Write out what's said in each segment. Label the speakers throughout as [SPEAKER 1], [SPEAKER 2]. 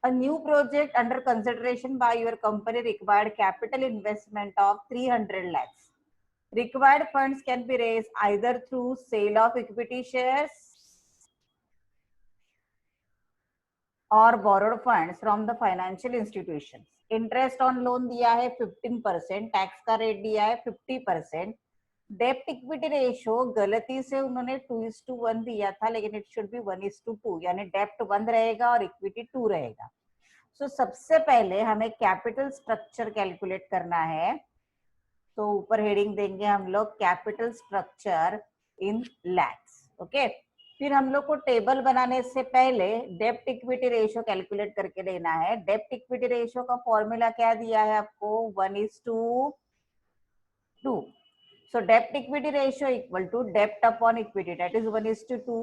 [SPEAKER 1] A new project under consideration by your company required capital investment of 300 lakhs. Required funds can be raised either through sale of equity shares or borrowed funds from the financial institutions. Interest on loan दिया है 15%, tax का rate दिया है 50%. डेप्ट equity ratio गलती से उन्होंने 2:1 दिया था, लेकिन इट शुड बी 1:2, यानी डेप्ट 1 रहेगा और इक्विटी 2 रहेगा. सो सबसे पहले हमें कैपिटल स्ट्रक्चर कैलकुलेट करना है. तो ऊपर हेडिंग देंगे हम लोग capital structure in lakhs. Okay, फिर हम लोग को टेबल बनाने से पहले डेप्ट इक्विटी रेशियो कैलकुलेट करके देना है. डेप्ट इक्विटी रेशियो का फॉर्मूला क्या दिया है आपको? 1:2. सो डेप्ट equity ratio equal to dept upon equity, that is 1:2.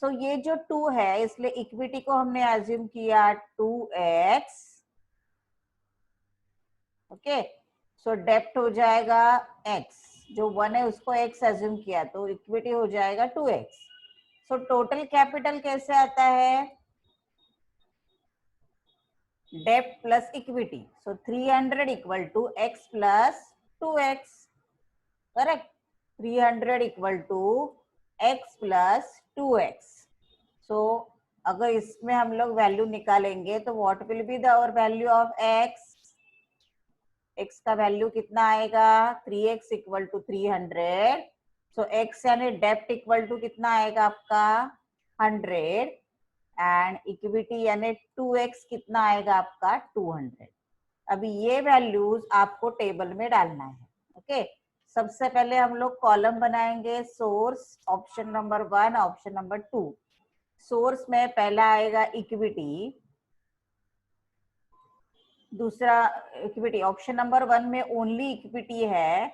[SPEAKER 1] सो ये जो 2 है, इसलिए इक्विटी को हमने एज्यूम किया 2x. ओके, सो डेप्ट हो जाएगा x, जो 1 है उसको x एज्यूम किया, तो इक्विटी हो जाएगा 2x. सो टोटल कैपिटल कैसे आता है? डेप्ट plus equity. So 300 equal to x plus 2x. Correct. 300 equal to x plus 2x. So अगर इसमें हम लोग वैल्यू निकालेंगे तो what will be the our value of x? x का वैल्यू कितना आएगा? 3x equal to 300. So x यानी डेप्ट इक्वल टू कितना आएगा आपका? 100. एंड इक्विटी यानी 2x कितना आएगा आपका? 200. अभी ये वैल्यूज आपको टेबल में डालना है. ओके, सबसे पहले हम लोग कॉलम बनाएंगे. Source option number 1, option number 2. Source में पहला आएगा इक्विटी, दूसरा इक्विटी. ऑप्शन नंबर 1 में ओनली इक्विटी है,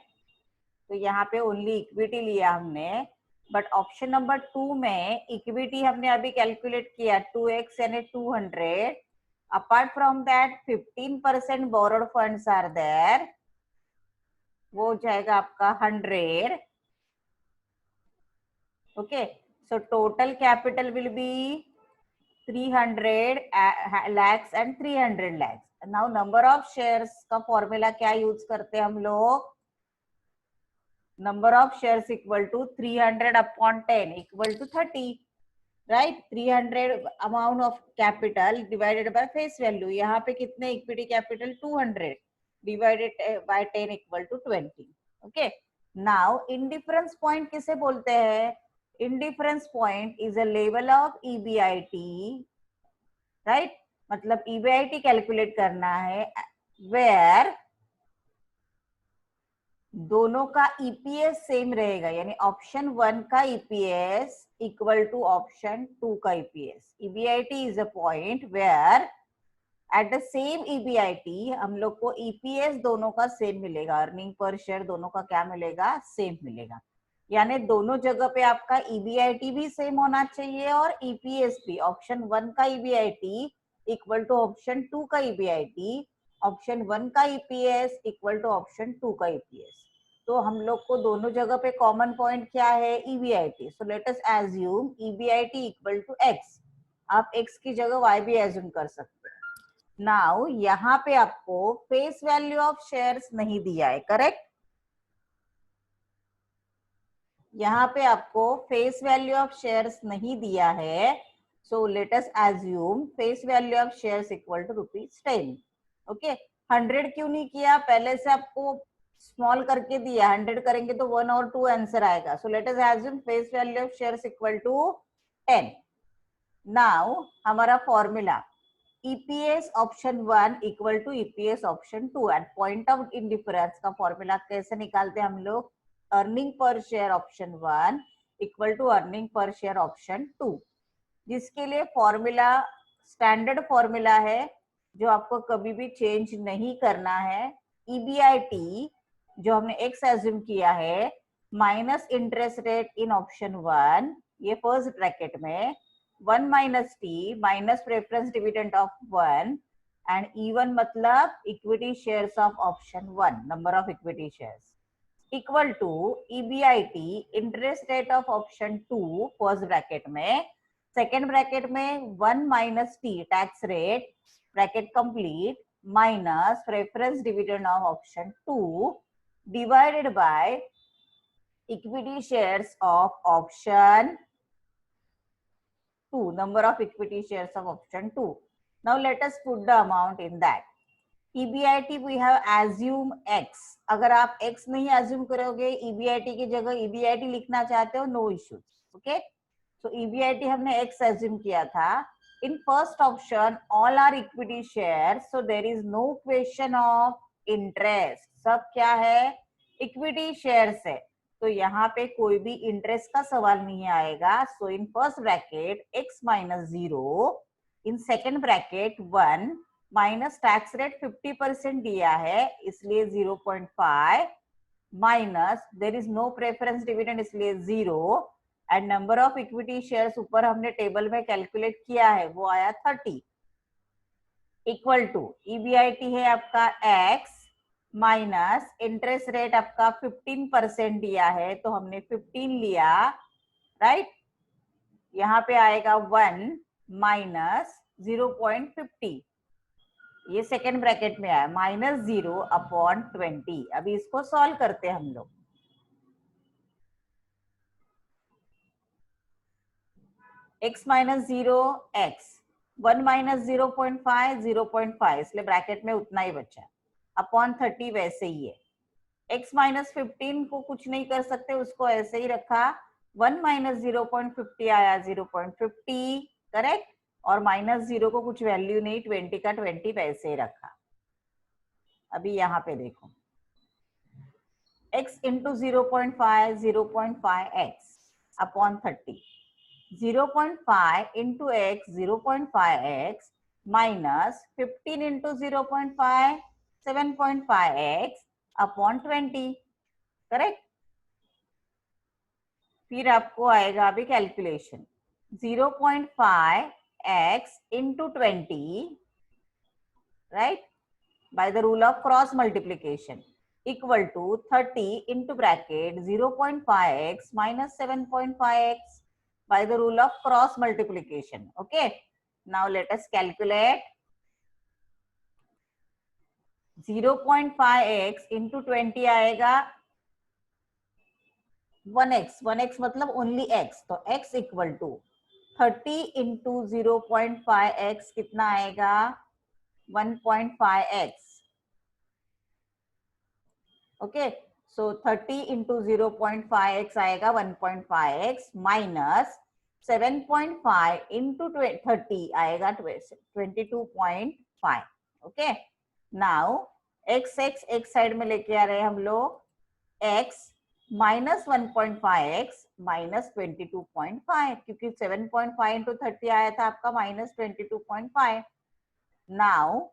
[SPEAKER 1] तो यहाँ पे ओनली इक्विटी लिया हमने. बट ऑप्शन नंबर 2 में इक्विटी हमने अभी कैलकुलेट किया 2x यानी 200. Apart from that 15% borrowed funds are there, वो हो जाएगा आपका 100. Okay, so total capital will be 300 lakhs and 300 lakhs. Now number of shares का फॉर्मूला क्या यूज करते हैं हम लोग? Number of shares equal to 300 upon 10 equal to 30, right. 300 amount of capital divided by face value. यहाँ पे कितने equity capital? 200 divided by 10 equal to 20. Okay, now indifference point किसे बोलते हैं? Indifference point is a level of EBIT, right. मतलब EBIT calculate करना है where दोनों का ईपीएस सेम रहेगा, यानी ऑप्शन 1 का ईपीएस इक्वल टू ऑप्शन 2 का EPS. EBIT is a point where at the same EBIT हम लोग को ईपीएस दोनों का सेम मिलेगा, अर्निंग पर शेयर दोनों का क्या मिलेगा? सेम मिलेगा. यानी दोनों जगह पे आपका ईबीआईटी भी सेम होना चाहिए और ईपीएस भी. ऑप्शन 1 का ईबीआईटी इक्वल टू ऑप्शन 2 का ईबीआईटी, ऑप्शन 1 का ईपीएस इक्वल टू ऑप्शन 2 का ईपीएस. तो हम लोग को दोनों जगह पे कॉमन पॉइंट क्या है? EBIT. So let us assume EBIT equal to x. आप एक्स की जगह वाई भी एज्यूम कर सकते हैं. नाउ यहाँ पे आपको फेस वैल्यू ऑफ शेयर्स नहीं दिया है, करेक्ट. यहाँ पे आपको फेस वैल्यू ऑफ शेयर्स नहीं दिया है. So let us assume face value of shares equal to ₹10. Okay, 100 क्यों नहीं किया? पहले से आपको स्मॉल करके दिया. 100 करेंगे तो 1 और 2 आंसर आएगा. So let us assume face value of shares equal to 10. Now हमारा formula EPS option 1 equal to EPS option 2. And point of indifference का फॉर्मूला कैसे निकालते हैं हम लोग? Earning per share option 1 equal to earning per share option 2, जिसके लिए formula standard formula है जो आपको कभी भी चेंज नहीं करना है. ईबीआईटी जो हमने एक्स एज्यूम किया है minus interest rate in option 1, ये फर्स्ट ब्रैकेट में 1 minus t minus preference dividend of 1 and E1 मतलब equity shares of option 1, number of equity shares equal to EBIT interest rate of option 2 first bracket में second bracket में 1 minus t tax rate bracket complete minus preference dividend of option 2 divided by equity shares of option 2, number of equity shares of option 2. Now let us put the amount in that. EBIT we have assume X. अगर आप X नहीं assume करोगे, EBIT की जगह EBIT लिखना चाहते हो, no issues. Okay? So EBIT हमने X assume किया था. In first option, all are equity shares, so there is no question of interest. सब क्या है? Equity shares है. तो यहाँ पे कोई भी इंटरेस्ट का सवाल नहीं आएगा. So in first bracket x minus 0, in second bracket 1 minus tax rate 50% दिया है इसलिए 0.5 minus there is no preference dividend इसलिए 0 and number of equity shares ऊपर हमने टेबल में कैलकुलेट किया है वो आया 30 इक्वल टू EBIT है आपका x माइनस इंटरेस्ट रेट आपका 15% दिया है तो हमने 15 लिया, राइट. यहाँ पे आएगा 1 माइनस 0.50, ये सेकेंड ब्रैकेट में आया माइनस 0 अपॉन 20. अभी इसको सॉल्व करते हैं हम लोग. x माइनस 0 x 1 माइनस 0.5 0.5 इसलिए ब्रैकेट में उतना ही बचा अपॉन 30 वैसे ही है. x माइनस 15 को कुछ नहीं कर सकते उसको ऐसे ही रखा. 1 माइनस 0.50 आया 0.50 करेक्ट और माइनस 0 को कुछ वैल्यू नहीं 20 का 20 वैसे ही रखा. अभी यहाँ पे देखो x into 0.5 0.5x upon 30 0.5 into x 0.5x minus 15 into 0.5 7.5x upon 20 correct. फिर आपको आएगा अभी calculation 0.5x into 20 right by the rule of cross multiplication equal to 30 into bracket 0.5x minus 7.5x by the rule of cross multiplication. Okay, now let us calculate 0.5x into 20 आएगा 1x मतलब only x, तो x equal to 30 into 0.5x कितना आएगा 1.5x. Okay, so 30 into 0.5x आएगा 1.5x minus 7.5 into 30 आएगा 22.5. Okay, now x side में लेके आ रहे हैं हम लोग x माइनस 1.5x माइनस 22.5 क्योंकि 7.5 into 30 आया था आपका minus 22.5. Now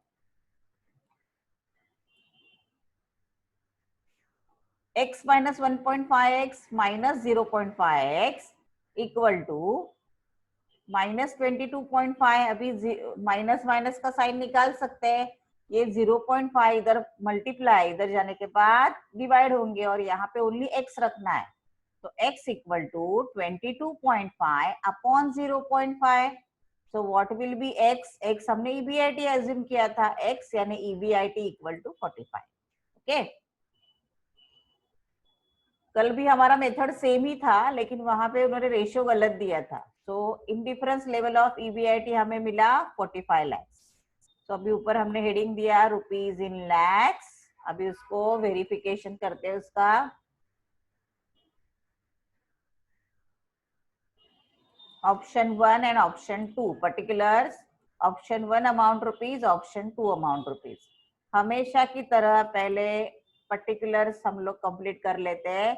[SPEAKER 1] x minus 1.5x minus 0.5x equal to minus 22.5. अभी माइनस माइनस का साइन निकाल सकते हैं. ये 0.5 इधर मल्टीप्लाई इधर जाने के बाद डिवाइड होंगे और यहाँ पे ओनली x रखना है. तो x equal to 22.5 upon 0.5. So what will be x? x हमने EBIT एज्यूम किया था x यानी EBIT इक्वल टू 45. ओके, कल भी हमारा मेथड सेम ही था लेकिन वहां पे उन्होंने रेशियो गलत दिया था. सो इंडिफरेंस लेवल ऑफ EBIT हमें मिला 45 लाख. तो अभी ऊपर हमने हेडिंग दिया रुपीज इन लैक्स. अभी उसको वेरिफिकेशन करते हैं उसका. Option 1 and option 2 particulars. Option 1 amount rupees, option 2 amount rupees. हमेशा की तरह पहले पर्टिकुलर्स हम लोग कंप्लीट कर लेते हैं.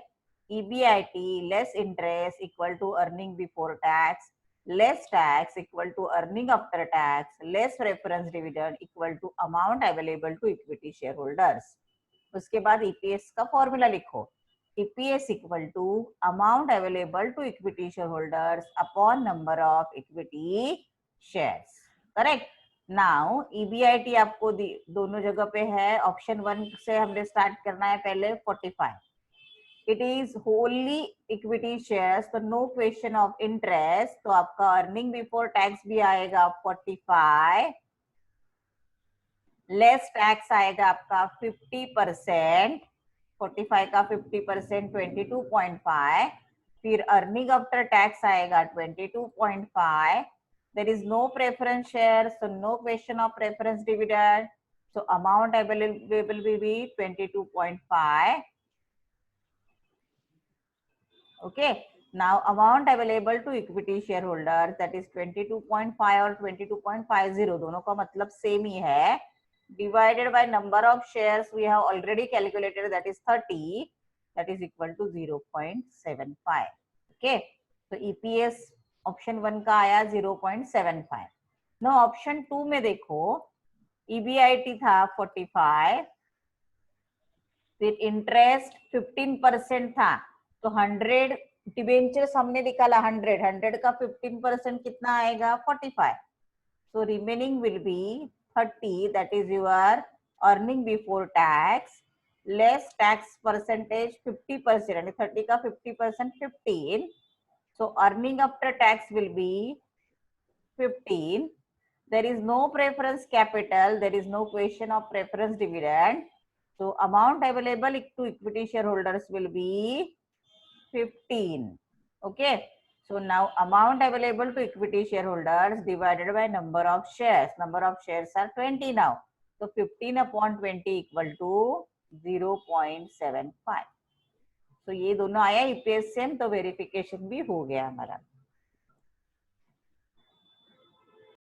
[SPEAKER 1] EBIT less interest equal to earning before tax less tax equal to earning after tax less preference dividend equal to amount available to equity share holders. उसके बाद EPS का फॉर्मूला लिखो. EPS equal to amount available to equity share holders upon number of equity shares. Correct. Now EBIT आपको दोनों जगह पे है. Option 1 से हमने स्टार्ट करना है पहले 45. It is Holi equity shares, तो नो क्वेश्चन ऑफ इंटरेस्ट, तो आपका अर्निंग बिफोर टैक्स भी आएगा 45, लेस टैक्स आएगा आपका 50%, 45 का 50% 22.5, फिर अर्निंग आफ्टर टैक्स आएगा 22.5, there is no preference share, so no question of preference dividend, so amount available will be 22.5. Okay, now amount available to equity shareholders, that is 22.5 और 22.50 दोनों का मतलब सेम ही है, divided by number of shares we have already calculated, that is 30, that is equal to 0.75. Okay, so EPS option 1 का आया 0.75. No option 2 में देखो, EBIT था 45, फिर इंटरेस्ट 15% था, तो 100 डिबेंचर्स हमने निकाला, 100 का 15% कितना आएगा 45, so remaining will be 30, that is your earning before tax less tax percentage 50%, and 30 का 50% 15, so earning after tax will be 15. There is no preference capital, there is no question of preference dividend, so amount available to equity shareholders will be 15. Okay, so now amount available to equity shareholders divided by number of shares, number of shares are 20 now, so 15 upon 20 equal to 0.75. तो ये दोनों आया EPS same, तो verification भी हो गया हमारा.